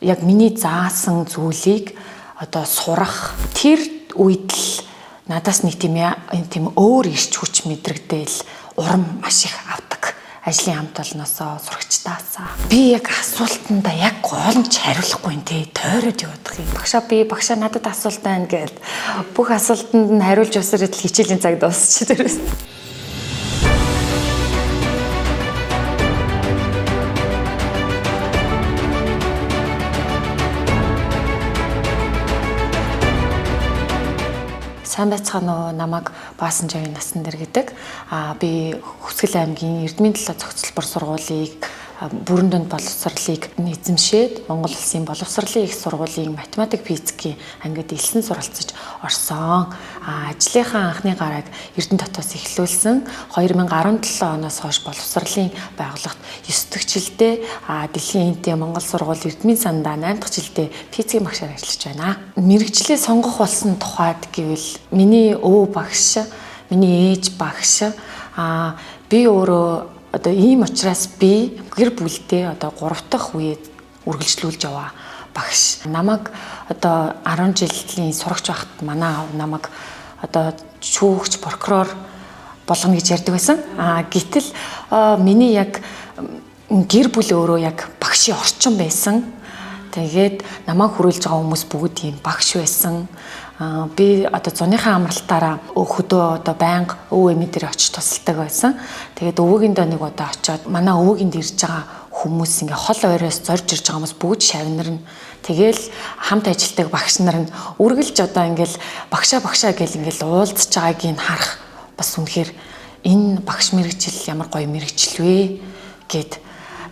Яг миний заасан зүйлийг одоо сурах тэр үед л надаас нэг тийм өөр ирч хүч мэдрэгдээл урам маш их авдаг. Ажлын хамт олноосоо сурагчдаасаа. Би яг асуултанда яг гоолж хариулахгүй юм те тойроод явах юм. Багшаа надад асуулт байна гэвэл бүх асуултанд нь хариулж өсөрөд л хичээлийн цаг дуусчих дээрээс. Сайн байцгаана уу, намайг Баасан Жавын насан дээр гэдэг. Би Хүсгэл аймгийн Эрдмийн талаа зохицолбор сургуулийг бүрэн дүнд боловсролыг эзэмшээд Монгол Улсын боловсролын их сургуулийн математик физикийн ангид элсэн суралцж орсон. Ажлынхаа анхны гарааг Эрдэнэ дотоос эхлүүлсэн. 2017 оноос хойш боловсролын байгууллагт 9 дахь жилдээ Дэлхийн Энтийн Монгол сургууль Эрдмийн сандаа 8 дахь жилдээ физикийн багшаар ажиллаж байна. Мэргэжлээ сонгох болсон тухайд гэвэл миний өвөө багш, миний ээж багш, би өөрөө одоо ийм учраас би гэр бүлдээ одоо 3 дахь үеэд үргэлжлүүлж яваа багш. Намайг одоо 10 жилийн сурагч байхад манай аав намайг одоо шүүгч, прокурор болгоно гэж ярьдаг байсан. Гэтэл миний яг гэр бүл өөрөө яг багшийн орчин байсан. Тэгээд намайг хүрүүлж байгаа хүмүүс бүгд ийм багш байсан. Би одоо зуныхаа амралтаараа өөхөдөө одоо байнга өвөө эмээ дээр очиж тусалдаг байсан. Тэгээд өвөөгийн доо нэг удаа очиод манай өвөөгийн дээр ирж байгаа хүмүүс ингээ хол ойроос зорж ирж байгаа хүмүүс бүгд шавнарна. Тэгээл хамт ажилтдаг багш нар нь үргэлж одоо ингээл багшаа гэл ингээл уулзж байгааг нь харах бас үнэхээр энэ багш мэргэжил ямар гоё мэргэжил вэ гэд.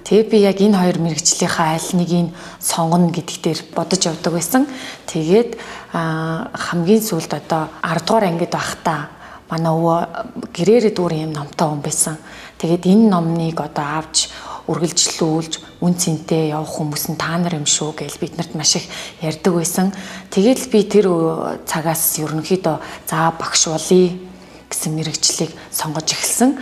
Тэгээ би яг энэ хоёр мэргэжлийнхаа аль нэгийг сонгоно гэдэгт дээр бодож явдаг байсан. Тэгээд хамгийн сүүлд одоо 10 дугаар ангид байхдаа манай өвөө гэрээрээ дүүрэн юм номтой хүн байсан. Тэгээд энэ номныг одоо авч үргэлжлүүлж үн цэнтэй явах хүмүүс нь та нар юм шүү гэж биднэрт маш их ярьдаг байсан. Тэгээд би тэр цагаас ерөнхийдөө за багш болъё гэсэн мэргэжлийг сонгож эхэлсэн.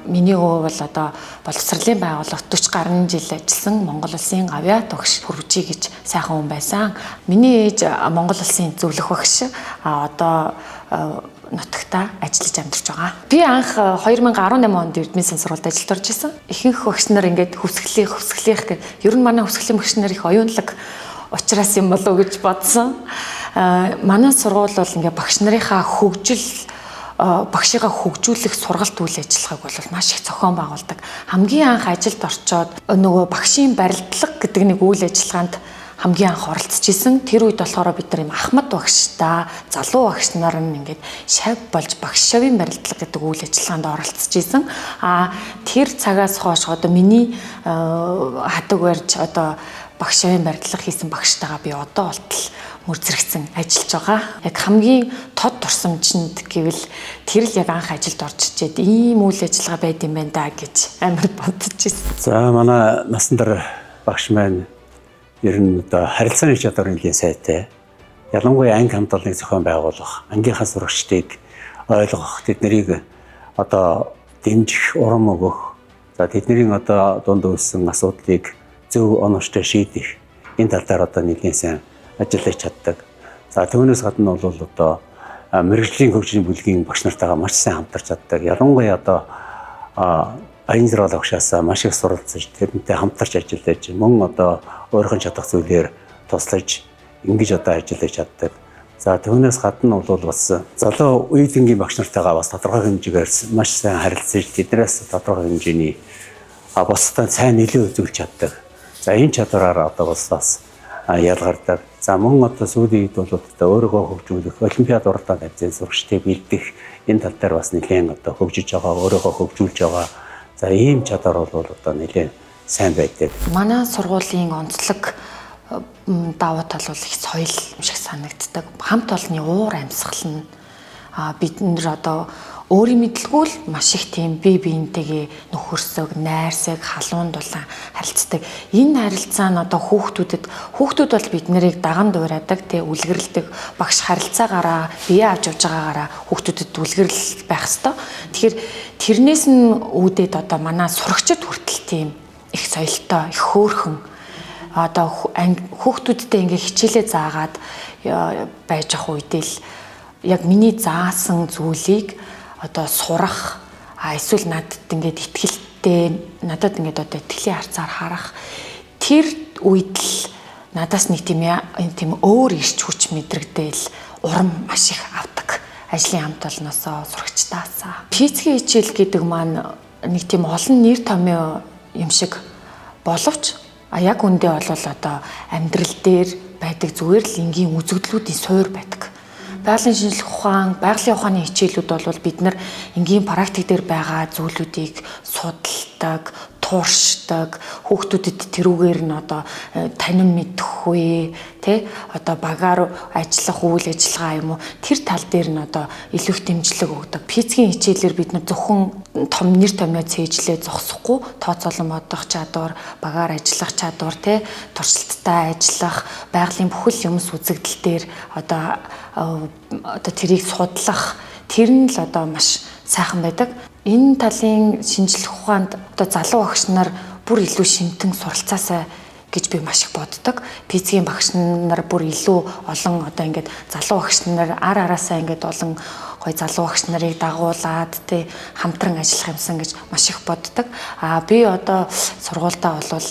Миний өвөө бол одоо боловсролын байгууллагт 40 гаруй жил ажилласан Монгол Улсын гавьяа тогш хүрвчий гэж сайхан хүн байсан. Миний ээж Монгол Улсын зөвлөх багш одоо нутагта ажиллаж амьдарч байгаа. Би анх 2018 онд Эрдмийн сан сургуульд ажилд орж исэн. Ихэнх багш нар ингээд хүсглих гэх ер нь манай хүсгэлийн багш нар их оюунлаг ухраас юм болов уу гэж бодсон. Манай сургууль бол ингээд багш нарынхаа багшигаа хөгжүүлэх сургалт үйл ажиллагааг бол маш их зохион байгуулдаг. Хамгийн анх ажилд орчоод нөгөө багшийн барилдлага гэдэг нэг үйл ажиллагаанд хамгийн анх оролцож исэн. Тэр үед болохоор бид нар юм Ахмад багштай, залуу багш нар нь ингээд шав болж багш шавын барилдлага гэдэг үйл ажиллагаанд оролцож исэн. Тэр цагаас хойш одоо миний хатаг барьж одоо багш шавын барилдлага хийсэн багштайгаа би одоо болтол мөр зэрэгцэн ажиллаж байгаа. Яг хамгийн тод турсамжинд гэвэл тэр л яг анх ажилд орж ичээд ийм үйл ажиллагаа байд юм байна да гэж амар бодож ирсэн. За манай насан дээр багш маань ер нь одоо харилцааны чадвар нэлийн сайтай. Ялангуяа анги хамт олныг зохион байгуулах, ангийнхаа сурагчдыг ойлгох, тэднийг одоо дэмжих, урам өгөх, за тэдний одоо дунд үүссэн асуудлыг зөв оновчтой шийдэх энэ тал дээр одоо нэлийн сайн ажиллаж чаддаг. За түүнээс гадна бол одоо мэргэжлийн хөгжлийн бүлгийн багш нартайгаа маш сайн хамтарч чаддаг. Ялангуяа одоо аян зэрэг багшаас маш их суралцж тэрнтэй хамтарч ажиллаж мөн одоо өөрийнхөө чадах зүйлээр туслаж ингэж одоо ажиллаж чаддаг. За түүнээс гадна бол бас залуу үеийнгийн багш нартайгаа бас тодорхой хэмжээгээр маш сайн харилцаж тэднээс тодорхой хэмжээний бусдад сайн нөлөө үзүүлж чаддаг. За энэ чадвараар одоо бас ялгардаг. За мөн одоо сүүлийн үед бол өөрийгөө хөгжүүлэх, олимпиад уралдаанд авсан сурагчдыг бэлдэх энэ тал дээр бас нэлээд одоо хөгжиж байгаа, өөрийгөө хөгжүүлж байгаа. За ийм чадвар бол одоо нэлээд сайн байдаг. Манай сургуулийн онцлог давуу тал бол их соёл юм шиг санагддаг. Хамт олонны уур амьсгал нь бид нэр одоо өөрийн мэдлгүй л маш их тийм бие биентэйгээ нөхөрсөг, найрсаг, халуун дулаан харилцдаг. Энэ харилцаа нь одоо хүүхдүүд бол бид нарыг даган дуурайдаг, үлгэрлдэг, багш харилцаагаараа бие авч явж байгаагаараа хүүхдүүдэд үлгэрл байх ёстой. Тэгэхээр тэрнээс нь үүдээд одоо манай сурагчид хүртэл тийм их соёлтой, их хөөрхөн одоо хүүхдүүдтэй ингээ хичээлээ заагаад байж ах үедээ л яг миний заасан зүйлийг одоо сурах эсвэл надад ингээд надад ингээд одоо итгэлийн харцаар харах тэр үед л надаас нэг тийм өөр ирч хүч мэдрэгдээл урам маш их авдаг. Ажлын хамт олноосоо сурагчдаасаа. Физикийн хичээл гэдэг маань нэг тийм олон нэр томьёо юм шиг боловч яг үндэ бол одоо амьдрал дээр байдаг зүгээр л энгийн үзэгдлүүдийн суурь байдаг. Байгалийн шинжлэх ухаан, байгалийн ухааны хичээлүүд бол бид нар энгийн практик дээр байгаа зүйлүүдийг судалдаг, тууршдаг, хүүхдүүдэд тэрүүгээр нь одоо танин мэдэх үе, тэ одоо багаар ажиллах үйл ажиллагаа юм уу тэр тал дээр нь одоо илүү их дэмжлэг өгдөг. Физикийн хичээлээр бид нар зөвхөн том нэр томьёо цээжлээ зогсохгүй тооцоолон бодох чадвар, багаар ажиллах чадвар, тэ туршилттай ажиллах, байгалийн бүхэл юмс үзэгдэл дээр одоо тэрийг судлах тэр нь л одоо маш сайхан байдаг. Энэ талын шинжлэх ухаанд одоо залуу багш нар бүр илүү шинтэн суралцаасаа гэж би маш их боддог. Физикийн багш нар бүр илүү олон одоо ингээд залуу багш нар араасаа ингээд олон гой залуу багш нарыг дагуулад тэ хамтран ажиллах юмсан гэж маш их боддог. Би одоо сургуультай бол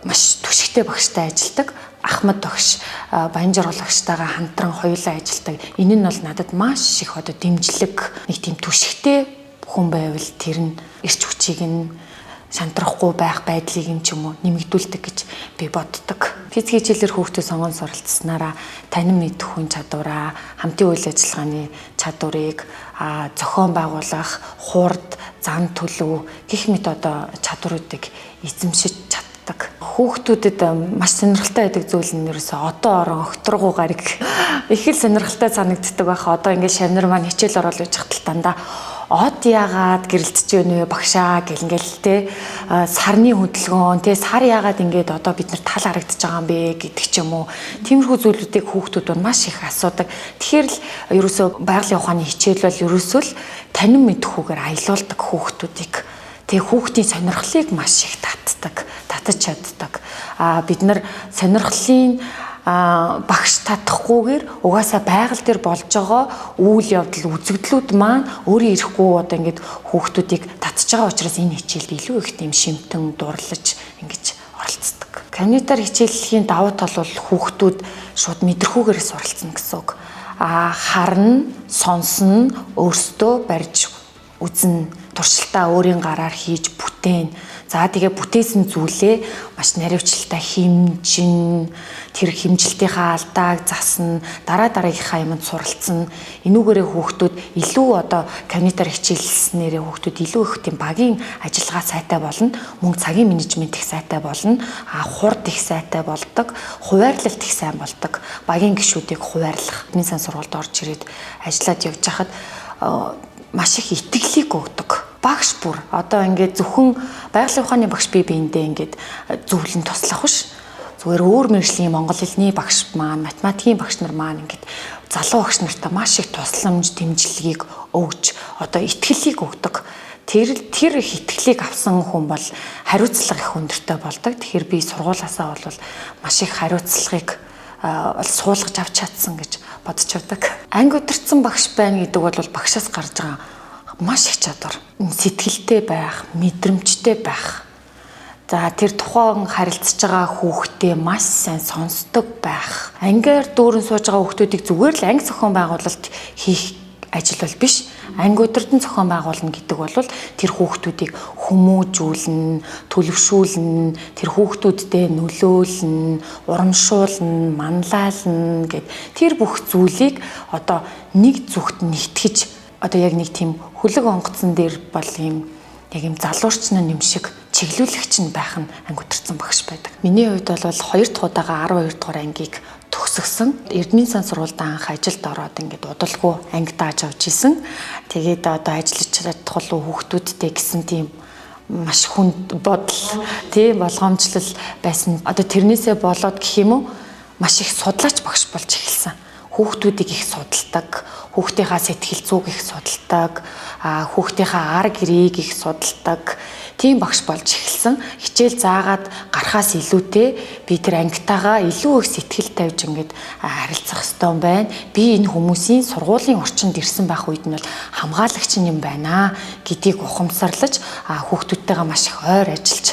маш түшигтэй багштай ажилладаг. Ахмад багш, Баянжар багштайгаа хамтран хоёулаа ажилладаг. Энэ нь бол надад маш их одоо дэмжлэг нэг тийм түшигтэй хүн байвал тэр нь эрч хүчийг нь шантрахгүй байх байдлыг нь ч юм уу нэмэгдүүлдэг гэж би боддог. Физикийн хичээлээр хүүхдээ сонгон суралцсанараа танин мэдэх хүн чадвараа, хамтын үйл ажиллагааны чадварыг зохион байгуулах, хурд, зан төлөв гэх мэт одоо чадваруудыг эзэмшиж чаддаг. Хүүхдүүдэд маш сонирхолтой байдаг зүйл нь ерөөсөө одоо орон огторгуу гариг их л сонирхолтой санагддаг байх. Одоо ингээд шавнар маань хичээл орол гэж хатал дандаа од яагаад гэрэлтэж байна вэ багшаа ингээл те сарны хөдөлгөөн те сар яагаад ингээд одоо бид нар тал харагдаж байгаа юм бэ гэдэг ч юм уу тиймэрхүү зүйлүүдийг хүүхдүүд маш их асуудаг. Тэгэхээр л ерөөсөө байгалийн ухааны хичээл бол ерөөсөө л танин мэдхүүгээр аялуулдаг хүүхдүүдийг. Тэгээ хүүхдийн сонирхлыг маш их татаж чаддаг. Бид нар сонирхлын багш татахгүйгээр угаасаа байгаль дээр болж байгаа үйл явдал үзэгдлүүд маань өөрөө ирэхгүй одоо ингээд хүүхдүүдийг татж байгаа учраас энэ хичээлд илүү их тийм шимтэн дурлаж ингэж оролцдог. Комьютер хичээлийн давуу тал бол хүүхдүүд шууд мэдрэхүүгээр суралцна гэсэн үг. Харна, сонсно, өөрсдөө барьж үзнэ, туршилтаа өөрийн гараар хийж бүтээн. За тэгээ бүтээсэн зүйлээ маш наривчлалтай хэмжин, тэр хэмжилтийнхаа алдааг засна, дараагийнхаа юмд суралцсан. Энүүгээрээ хүүхдүүд илүү одоо комьютер хичээлснээрээ хүүхдүүд илүү их тийм багийн ажиллагаа сайтай болно, мөнгө цагийн менежмент их сайтай болно, хурд их сайтай болдог, хуваарлалт их сайн болдог. Багийн гишүүдийг хуваарлах. Бидний сан сургуульд орж ирээд ажиллаад явж хахад маш их итгэлийг өгдөг. Багш бүр одоо ингээд зөвхөн байгалийн ухааны багш биендээ ингээд зөвлөн туслах биш. Зүгээр өөр мэргэжлийн монгол хэлний багш маань, математикийн багш нар маань ингээд залуу багш нартай маш их тусламж, дэмжлэгийг өгж одоо итгэлийг өгдөг. Тэр их итгэлийг авсан хүн бол хариуцлага их өндөртэй болдог. Тэгэхээр би сургуулаасаа бол маш их хариуцлагыг суулгаж авч чадсан гэж бодож байдаг. Анги удирдсан багш байна гэдэг бол багшаас гарч байгаа маш их чадвар. Сэтгэлтэй байх, мэдрэмжтэй байх. За тэр тухайн харилцаж байгаа хүүхдээ маш сайн сонсдог байх. Ангиар дүүрэн сууж байгаа хүүхдүүдийг зүгээр л анги зохион байгуулалт хийх ажил бол биш. Анги удирдан зохион байгуулна гэдэг бол тэр хүүхдүүдийг хүмүүжүүлнэ, төлөвшүүлнэ, тэр хүүхдүүдтэй нөлөөлнө, урамшуулна, манлайлна гэд тэр бүх зүйлийг одоо нэг зүгт нэгтгэж одоо яг нэг тийм хөлөг онгоцсон дээр бол юм яг юм залуурчны юм шиг чиглүүлэгч нь байх нь анги удирдсан багш байдаг. Миний хувьд бол 2 дахь удаага 12 дугаар ангийг төгсгсөн. Эрдмийн сан сургуульд анх ажилд ороод ингээд удалгүй анги дааж авч исэн. Тэгээд одоо ажиллаж чадах хүүхдүүдтэй гэсэн тийм маш хүнд бодол тийм болгоомжлол байсан. Одоо тэрнээсээ болоод гэх юм уу маш их судлаач багш болж эхэлсэн. хүүхдүүдийг их судалдаг, хүүхдийнхаа сэтгэл зүйг их судалдаг, хүүхдийнхаа ар гэрийг их судалдаг тийм багш болж эхэлсэн. Хичээл заагаад гарахаас илүүтэй би тэр ангитаагаа илүү их сэтгэл тавьж ингээд харилцах ёстой юм байна. Би энэ хүмүүсийн сургуулийн орчинд ирсэн байх үед нь бол хамгаалагч юм байна гэдгийг ухамсарлаж хүүхдүүдтэйгээ маш их ойр ажиллаж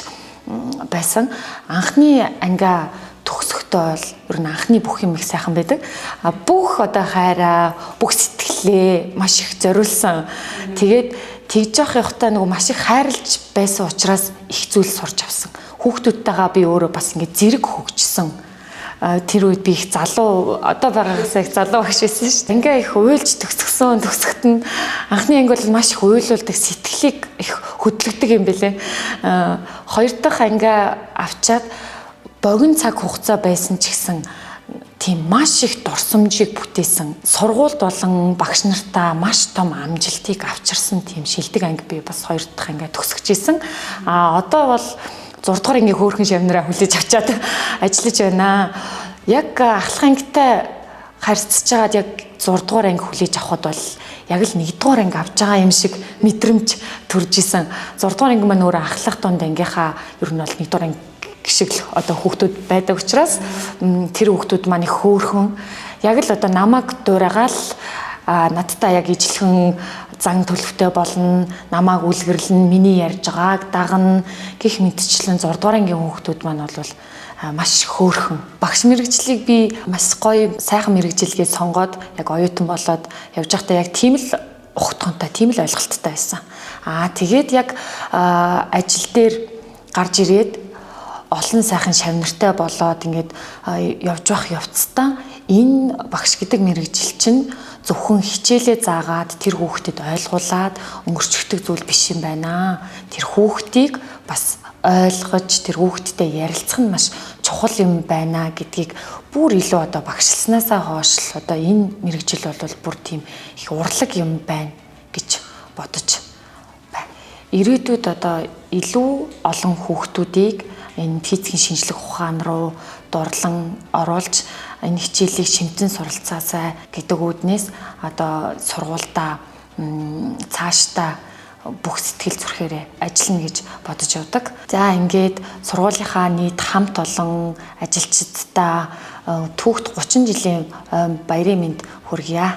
байсан. Анхны ангиа төгсөхдөө бол ер нь анхны бүх юм их сайхан байдаг. Бүх одоо хайраа, бүх сэтгэлээ маш их зориулсан. Тэгээд тэгж явах явахтаа нөгөө маш их хайрлж байсан учраас их зүйл сурч авсан. Хүүхдүүдтэйгээ би өөрөө бас ингээд зэрэг хөгжсөн. Тэр үед би их залуу, одоо байгаагаас их залуу багш байсан шүү дээ. Ингээ их уйлж төгсгөхт нь анхны анги бол маш их уйлуулдаг, сэтгэлийг их хөдлөгдөг юм бэлээ. Хоёр дахь ангиа авчаад богино цаг хугацаа байсан ч гэсэн тийм маш их дурсамжийг бүтээсэн. Сургуульд болон багш нартаа маш том амжилтыг авчирсан тийм шилдэг анги би бас хоёр дахь ангиа төгсөж исэн. Одоо бол 6 дугаар ангийн хөөрхөн шавнараа хүлээж авчаад ажиллаж байна. Яг ахлах ангитай харьцаж байгаад яг 6 дугаар анги хүлээж авахд бол яг л 1 дугаар анги авч байгаа юм шиг мэдрэмж төрж исэн. 6 дугаар анги маань өөрөө ахлах дунд ангийнхаа ер нь бол 1 дугаар анги гişиг л одоо хүүхдүүд байдаг учраас тэр хүүхдүүд маань их хөөрхөн яг л одоо намайг дуурайгаал надтай яг ижлэхэн зан төлөвтэй болно, намайг үлгэрлэн, миний ярьж байгааг дагна гэх мэтчлэн 6 дугаар ангийн хүүхдүүд маань бол маш хөөрхөн. Багш мэргэжлийг би маш гоё сайхан мэргэжилгээ сонгоод яг оюутан болоод явж байхдаа яг тийм л ухтгонтой, тийм л ойлголттой байсан. Тэгээд яг ажил дээр гарч ирээд олон сайхан шавнартай болоод ингээд явж байх явцдаа энэ багш гэдэг мэргэжил чинь зөвхөн хичээлээ заагаад тэр хүүхдэд ойлгуулад өнгөрчөгдөх зүйл биш юм байна. Тэр хүүхдийг бас ойлгож тэр хүүхдтэй ярилцах нь маш чухал юм байна гэдгийг бүр илүү одоо багшлснаасаа хойш одоо энэ мэргэжил бол бүр тийм их урлаг юм байна гэж бодож байна. Ирээдүйд одоо илүү олон хүүхдүүдийг энэ физикийн шинжлэх ухаан руу дурлан оруулж энэ хичээлийг шимтэн суралцаасай гэдэг үүднээс одоо сургуультай цаашдаа бүх сэтгэл зүрхээрээ ажиллана гэж бодож явдаг. За ингээд сургуулийнхаа нийт хамт олон ажилчдаа түүхт 30 жилийн баярын мэнд хүргье.